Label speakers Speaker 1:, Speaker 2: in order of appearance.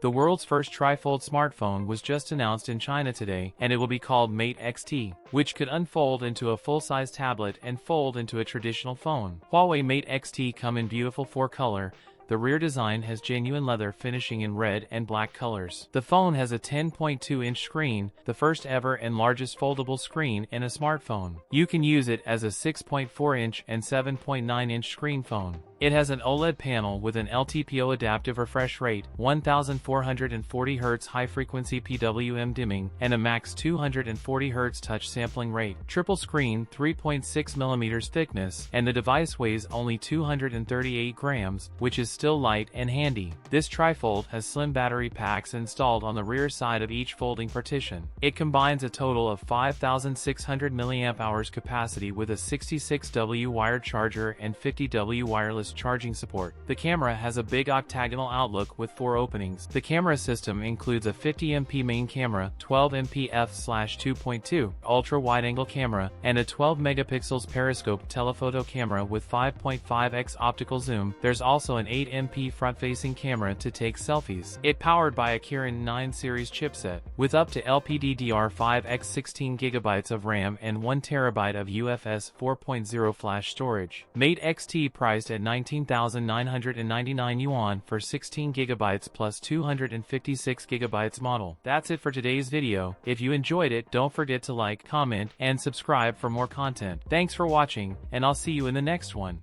Speaker 1: The world's first tri-fold smartphone was just announced in China today, and it will be called Mate XT, which could unfold into a full-size tablet and fold into a traditional phone. Huawei Mate XT come in beautiful 4-color. The rear design has genuine leather finishing in red and black colors. The phone has a 10.2-inch screen, the first ever and largest foldable screen in a smartphone. You can use it as a 6.4-inch and 7.9-inch screen phone. It has an OLED panel with an LTPO adaptive refresh rate, 1440 Hz high-frequency PWM dimming, and a max 240 Hz touch sampling rate. Triple screen, 3.6 mm thickness, and the device weighs only 238 grams, which is still light and handy. This trifold has slim battery packs installed on the rear side of each folding partition. It combines a total of 5,600 mAh capacity with a 66W wired charger and 50W wireless charging support. The camera has a big octagonal outlook with 4 openings. The camera system includes a 50MP main camera, 12MP f/2.2 ultra-wide-angle camera, and a 12MP periscope telephoto camera with 5.5x optical zoom. There's also an 8MP front-facing camera to take selfies. It powered by a Kirin 9 series chipset, with up to LPDDR5X 16GB of RAM and 1TB of UFS 4.0 flash storage. Mate XT priced at 19,999 yuan for 16GB plus 256GB model. That's it for today's video. If you enjoyed it, don't forget to like, comment, and subscribe for more content. Thanks for watching, and I'll see you in the next one.